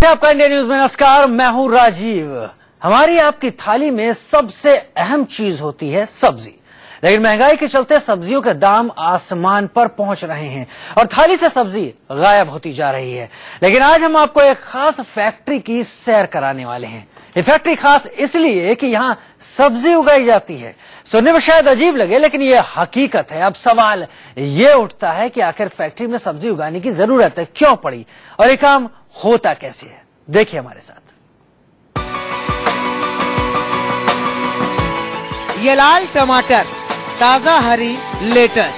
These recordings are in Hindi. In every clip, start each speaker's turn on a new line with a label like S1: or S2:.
S1: आपका इंडिया न्यूज में नमस्कार। मैं हूं राजीव। हमारी आपकी थाली में सबसे अहम चीज होती है सब्जी, लेकिन महंगाई के चलते सब्जियों के दाम आसमान पर पहुंच रहे हैं और थाली से सब्जी गायब होती जा रही है। लेकिन आज हम आपको एक खास फैक्ट्री की सैर कराने वाले हैं। ये फैक्ट्री खास इसलिए कि यहाँ सब्जी उगाई जाती है। सुनने में शायद अजीब लगे, लेकिन ये हकीकत है। अब सवाल ये उठता है कि आखिर फैक्ट्री में सब्जी उगाने की जरूरत क्यों पड़ी और ये काम होता कैसे है। देखिए हमारे साथ।
S2: ये लाल टमाटर, ताजा हरी लेटस,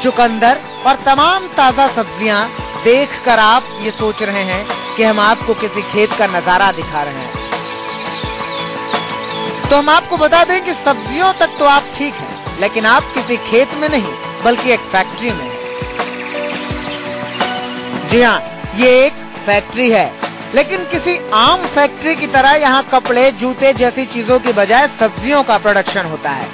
S2: चुकंदर और तमाम ताजा सब्जियां देखकर आप ये सोच रहे हैं कि हम आपको किसी खेत का नजारा दिखा रहे हैं। तो हम आपको बता दें कि सब्जियों तक तो आप ठीक हैं, लेकिन आप किसी खेत में नहीं बल्कि एक फैक्ट्री में हैं। जी हाँ, ये एक फैक्ट्री है, लेकिन किसी आम फैक्ट्री की तरह यहाँ कपड़े, जूते जैसी चीजों की बजाय सब्जियों का प्रोडक्शन होता है।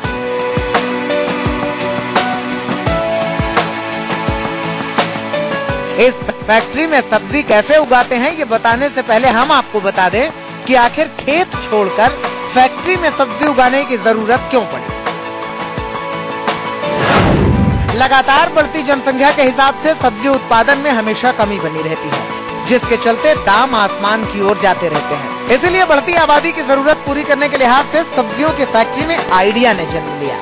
S2: इस फैक्ट्री में सब्जी कैसे उगाते हैं ये बताने से पहले हम आपको बता दें कि आखिर खेत छोड़कर फैक्ट्री में सब्जी उगाने की जरूरत क्यों पड़ी। लगातार बढ़ती जनसंख्या के हिसाब से सब्जी उत्पादन में हमेशा कमी बनी रहती है, जिसके चलते दाम आसमान की ओर जाते रहते हैं। इसलिए बढ़ती आबादी की जरूरत पूरी करने के लिहाज से सब्जियों की फैक्ट्री में आइडिया ने जन्म लिया।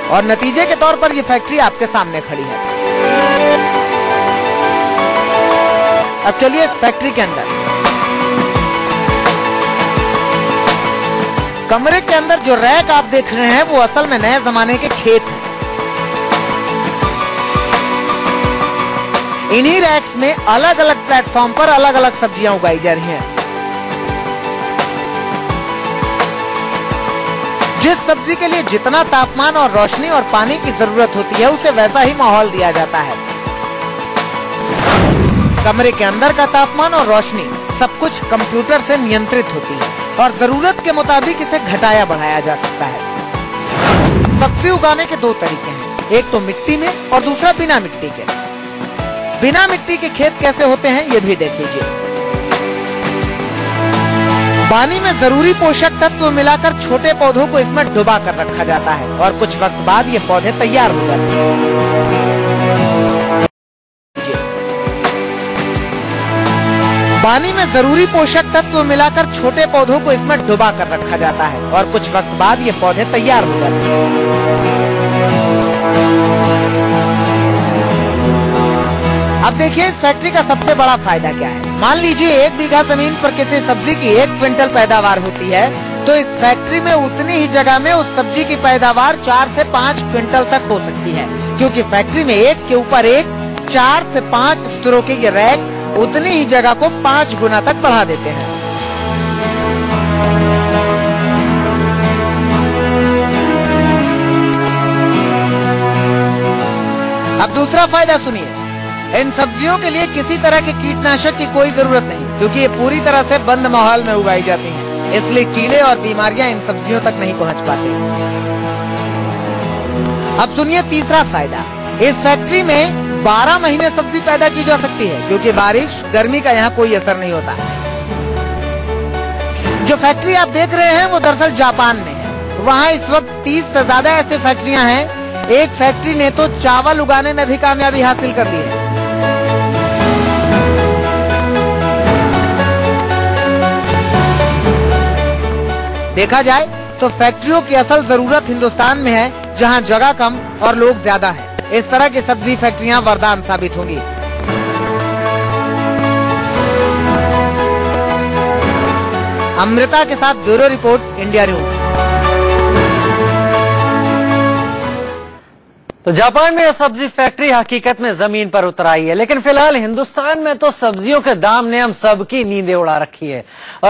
S2: और नतीजे के तौर पर ये फैक्ट्री आपके सामने खड़ी है। अब चलिए इस फैक्ट्री के अंदर। कमरे के अंदर जो रैक आप देख रहे हैं वो असल में नए जमाने के खेत हैं। इन्हीं रैक्स में अलग अलग प्लेटफॉर्म पर अलग अलग सब्जियां उगाई जा रही हैं। जिस सब्जी के लिए जितना तापमान और रोशनी और पानी की जरूरत होती है उसे वैसा ही माहौल दिया जाता है। कमरे के अंदर का तापमान और रोशनी सब कुछ कंप्यूटर से नियंत्रित होती है और जरूरत के मुताबिक इसे घटाया बढ़ाया जा सकता है। सब्जी उगाने के दो तरीके हैं, एक तो मिट्टी में और दूसरा बिना मिट्टी के। बिना मिट्टी के खेत कैसे होते हैं ये भी देख लीजिए। पानी में जरूरी पोषक तत्व मिलाकर छोटे पौधों को इसमें डुबा कर रखा जाता है और कुछ वक्त बाद ये पौधे तैयार हो जाते हैं। पानी में जरूरी पोषक तत्व मिलाकर छोटे पौधों को इसमें डुबा कर रखा जाता है और कुछ वक्त बाद ये पौधे तैयार हो जाते हैं। अब देखिए इस फैक्ट्री का सबसे बड़ा फायदा क्या है। मान लीजिए 1 बीघा जमीन पर किसी सब्जी की 1 क्विंटल पैदावार होती है, तो इस फैक्ट्री में उतनी ही जगह में उस सब्जी की पैदावार 4 से 5 क्विंटल तक हो सकती है, क्योंकि फैक्ट्री में एक के ऊपर एक 4 से 5 स्तरों के ये रैक उतनी ही जगह को 5 गुना तक बढ़ा देते हैं। अब दूसरा फायदा सुनिए। इन सब्जियों के लिए किसी तरह के कीटनाशक की कोई जरूरत नहीं, क्योंकि ये पूरी तरह से बंद माहौल में उगाई जाती हैं। इसलिए कीड़े और बीमारियां इन सब्जियों तक नहीं पहुंच पाते। अब सुनिए तीसरा फायदा। इस फैक्ट्री में 12 महीने सब्जी पैदा की जा सकती है, क्योंकि बारिश गर्मी का यहाँ कोई असर नहीं होता। जो फैक्ट्री आप देख रहे हैं वो दरअसल जापान में है। वहाँ इस वक्त 30 से ज्यादा ऐसी फैक्ट्रियां हैं। एक फैक्ट्री ने तो चावल उगाने में भी कामयाबी हासिल कर ली है। देखा जाए तो फैक्ट्रियों की असल जरूरत हिंदुस्तान में है, जहाँ जगह कम और लोग ज्यादा हैं। इस तरह की सब्जी फैक्ट्रियां वरदान साबित होंगी। अमृता के साथ ब्यूरो रिपोर्ट, इंडिया न्यूज।
S1: तो जापान में यह सब्जी फैक्ट्री हकीकत में जमीन पर उतर आई है, लेकिन फिलहाल हिंदुस्तान में तो सब्जियों के दाम ने हम सबकी नींदें उड़ा रखी है। और